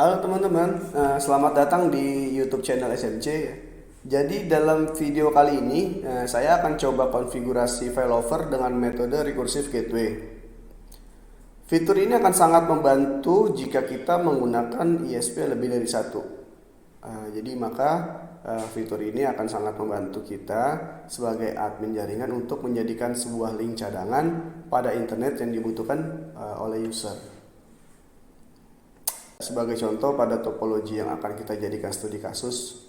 Halo teman-teman, selamat datang di YouTube channel SMC. Jadi dalam video kali ini saya akan coba konfigurasi failover dengan metode recursive gateway. Fitur ini akan sangat membantu jika kita menggunakan ISP lebih dari satu. Jadi maka fitur ini akan sangat membantu kita sebagai admin jaringan untuk menjadikan sebuah link cadangan pada internet yang dibutuhkan oleh user. Sebagai contoh pada topologi yang akan kita jadikan studi kasus.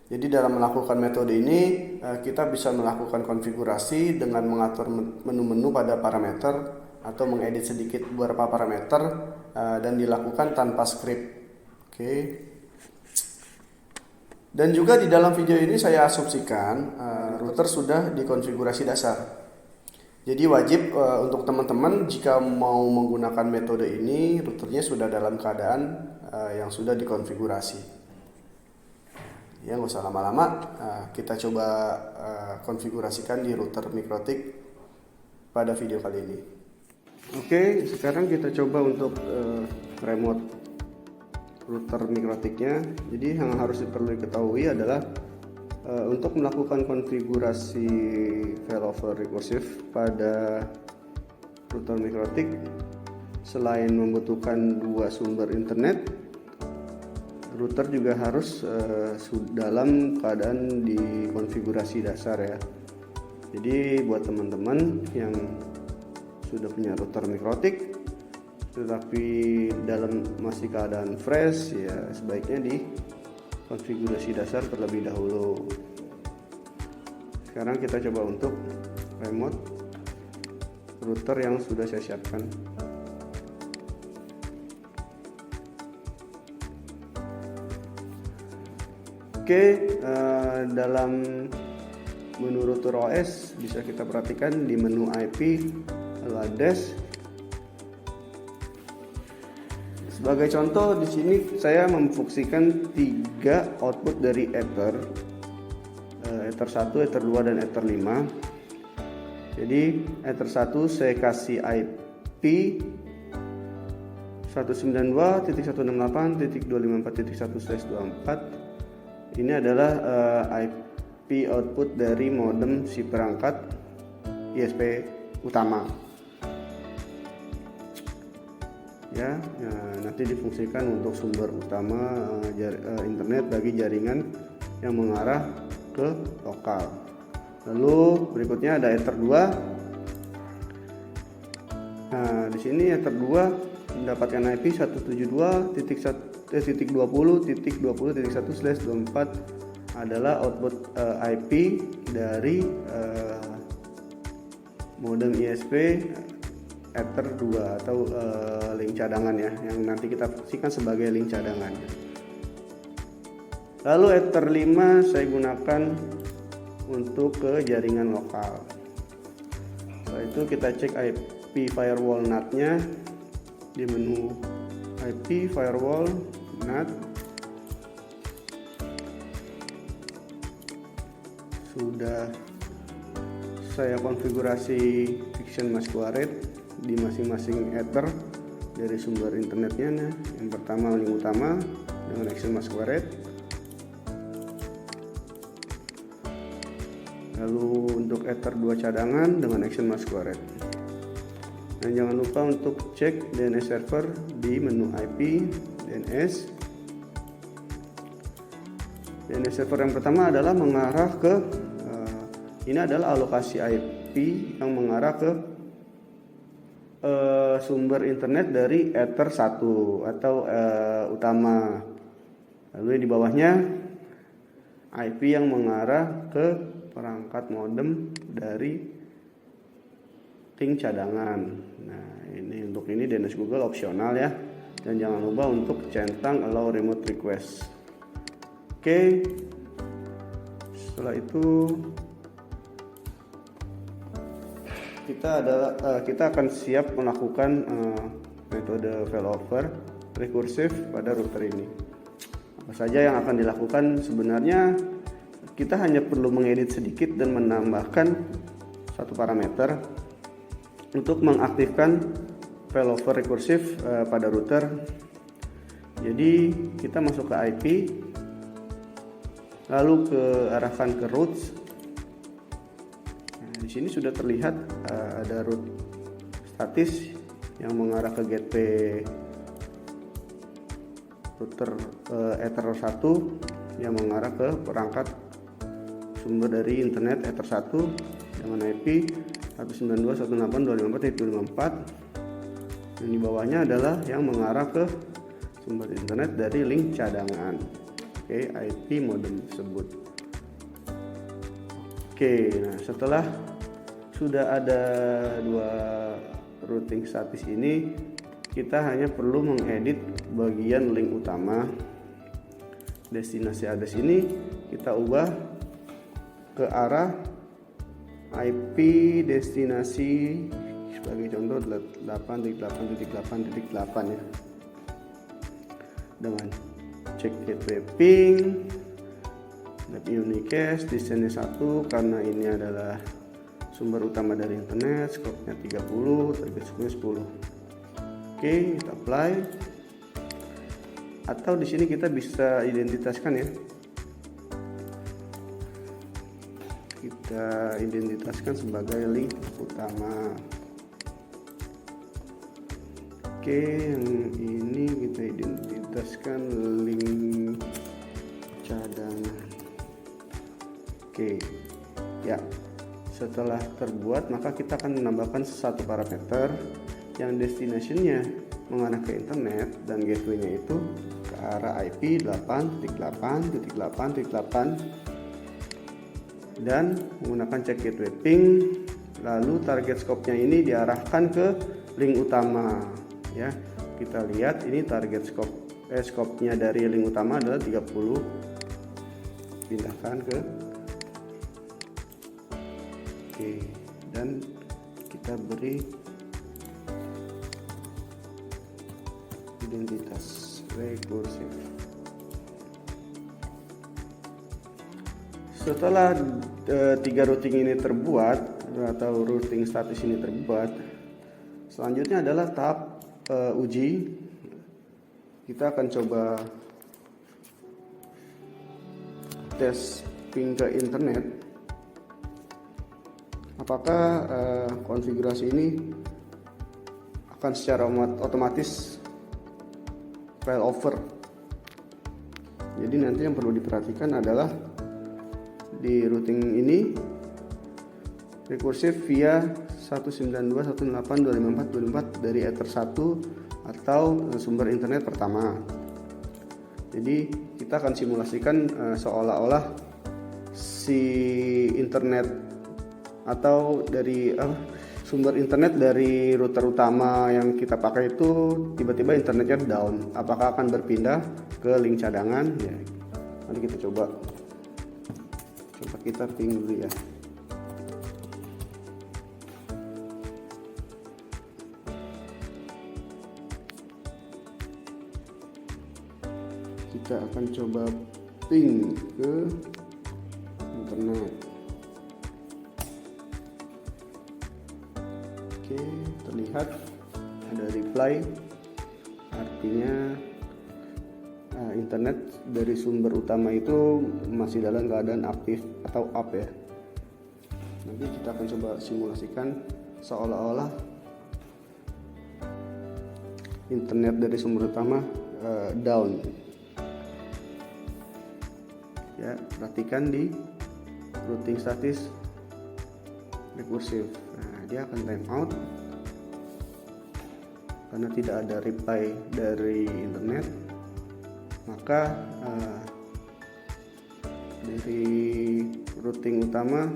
Jadi dalam melakukan metode ini kita bisa melakukan konfigurasi dengan mengatur menu-menu pada parameter atau mengedit sedikit beberapa parameter dan dilakukan tanpa script. Oke. Dan juga di dalam video ini saya asumsikan router sudah dikonfigurasi dasar. Jadi wajib untuk teman-teman jika mau menggunakan metode ini, routernya sudah dalam keadaan yang sudah dikonfigurasi. Ya, nggak usah lama-lama, kita coba konfigurasikan di router Mikrotik pada video kali ini. Oke, sekarang kita coba untuk remote router Mikrotiknya. Jadi yang harus perlu diketahui adalah untuk melakukan konfigurasi failover recursive pada router Mikrotik, selain membutuhkan dua sumber internet, router juga harus dalam keadaan dikonfigurasi dasar ya. Jadi buat teman-teman yang sudah punya router Mikrotik tetapi dalam masih keadaan fresh, ya sebaiknya di konfigurasi dasar terlebih dahulu. Sekarang kita coba untuk remote router yang sudah saya siapkan. Oke, dalam menu router OS bisa kita perhatikan di menu IP lalu address. Sebagai contoh di sini saya memfungsikan 3 output dari Ether 1, Ether 2 dan Ether 5. Jadi Ether 1 saya kasih IP 192.168.254.1/24. Ini adalah IP output dari modem si perangkat ISP utama. Ya, nanti difungsikan untuk sumber utama internet bagi jaringan yang mengarah ke lokal. Lalu berikutnya ada Ether 2. Nah, di sini Ether 2 mendapatkan IP 172.20.20.1/24 adalah output IP dari modem ISP Ether 2 atau link cadangan ya, yang nanti kita fungsikan sebagai link cadangan. Lalu Ether 5 saya gunakan untuk ke jaringan lokal. Setelah itu kita cek IP firewall NAT-nya di menu IP firewall NAT. Sudah saya konfigurasi fiction masquerade di masing-masing Ether dari sumber internetnya. Nah, yang pertama link utama dengan action masquerade. Lalu untuk Ether 2 cadangan dengan action masquerade. Dan jangan lupa untuk cek DNS server di menu IP DNS. DNS server yang pertama adalah mengarah ke ini adalah alokasi IP yang mengarah ke sumber internet dari Ether 1 atau utama. Lalu di bawahnya IP yang mengarah ke perangkat modem dari link cadangan. Nah, untuk ini DNS Google opsional ya. Dan jangan lupa untuk centang allow remote request. Oke. Setelah itu kita akan siap melakukan metode failover recursive pada router ini. Apa saja yang akan dilakukan? Sebenarnya kita hanya perlu mengedit sedikit dan menambahkan satu parameter untuk mengaktifkan failover recursive pada router. Jadi kita masuk ke IP, lalu arahkan ke routes. Nah, di sini sudah terlihat ada route statis yang mengarah ke gateway router Ether 1 yang mengarah ke perangkat sumber dari internet Ether 1 dengan IP 192.168.254, dan di bawahnya adalah yang mengarah ke sumber internet dari link cadangan. Oke, IP modem tersebut. Oke, nah setelah sudah ada dua routing statis ini, kita hanya perlu mengedit bagian link utama. Destinasi address ini kita ubah ke arah IP destinasi, sebagai contoh 8.8.8.8 ya, dengan cek gateway ping, unicast di sini 1 karena ini adalah sumber utama dari internet, skopnya 30, target skopnya 10. Oke, kita apply. Atau di sini kita bisa identitaskan ya. Kita identitaskan sebagai link utama. Oke, yang ini kita identitaskan link cadangan. Oke, ya. Setelah terbuat, maka kita akan menambahkan satu parameter yang destination-nya mengarah ke internet dan gateway-nya itu ke arah IP 8.8.8.8 dan menggunakan check gateway ping. Lalu target scope-nya ini diarahkan ke link utama. Ya, kita lihat ini target scope-nya dari link utama adalah 30. Pindahkan ke oke, dan kita beri identitas recursive. Setelah tiga routing ini terbuat atau routing status ini terbuat, selanjutnya adalah tahap uji. Kita akan coba tes ping ke internet. Apakah konfigurasi ini akan secara otomatis failover. Jadi nanti yang perlu diperhatikan adalah di routing ini recursive via 192.168.254 dari Ether 1 atau sumber internet pertama. Jadi kita akan simulasikan seolah-olah si internet atau dari sumber internet dari router utama yang kita pakai itu tiba-tiba internetnya down. Apakah akan berpindah ke link cadangan? Ya, nanti kita coba kita ping dulu ya. Kita akan coba ping ke internet. Oke, terlihat ada reply, artinya internet dari sumber utama itu masih dalam keadaan aktif atau up ya. Nanti kita akan coba simulasikan seolah-olah internet dari sumber utama down. Ya, perhatikan di routing status recursive. Nah, dia akan time out karena tidak ada reply dari internet. Maka dari routing utama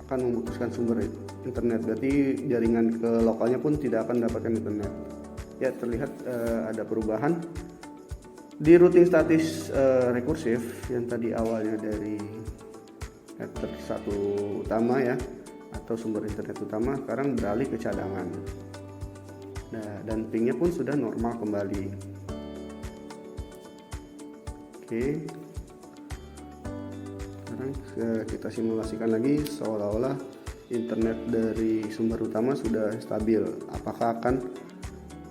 akan memutuskan sumber internet. Berarti jaringan ke lokalnya pun tidak akan mendapatkan internet. Ya, terlihat ada perubahan di routing status rekursif yang tadi awalnya dari Ether 1 utama ya, atau sumber internet utama, sekarang beralih ke cadangan. Nah, dan pingnya pun sudah normal kembali. Oke, sekarang kita simulasikan lagi seolah-olah internet dari sumber utama sudah stabil. Apakah akan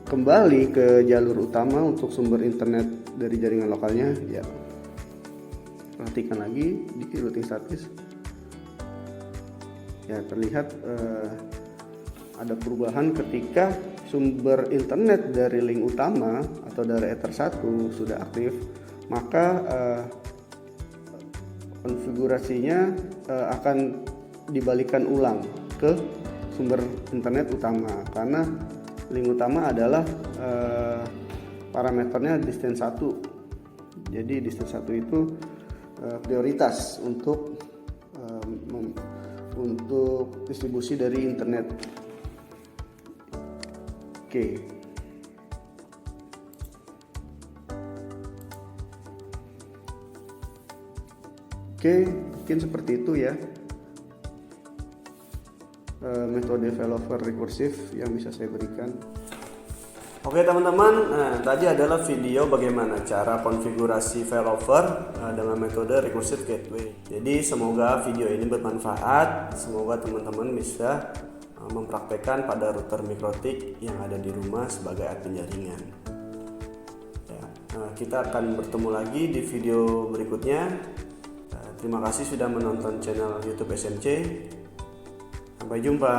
kembali ke jalur utama untuk sumber internet dari jaringan lokalnya, ya perhatikan lagi di routing status. Ya, terlihat ada perubahan ketika sumber internet dari link utama atau dari Ether 1 sudah aktif, maka konfigurasinya akan dibalikan ulang ke sumber internet utama, karena link utama adalah parameternya distance 1. Jadi distance 1 itu prioritas untuk distribusi dari internet. Oke, mungkin seperti itu ya metode failover rekursif yang bisa saya berikan. Oke teman-teman, tadi adalah video bagaimana cara konfigurasi failover dengan metode recursive gateway. Jadi semoga video ini bermanfaat, semoga teman-teman bisa mempraktekkan pada router Mikrotik yang ada di rumah sebagai admin jaringan. Ya, kita akan bertemu lagi di video berikutnya. Terima kasih sudah menonton channel YouTube SMC. Sampai jumpa.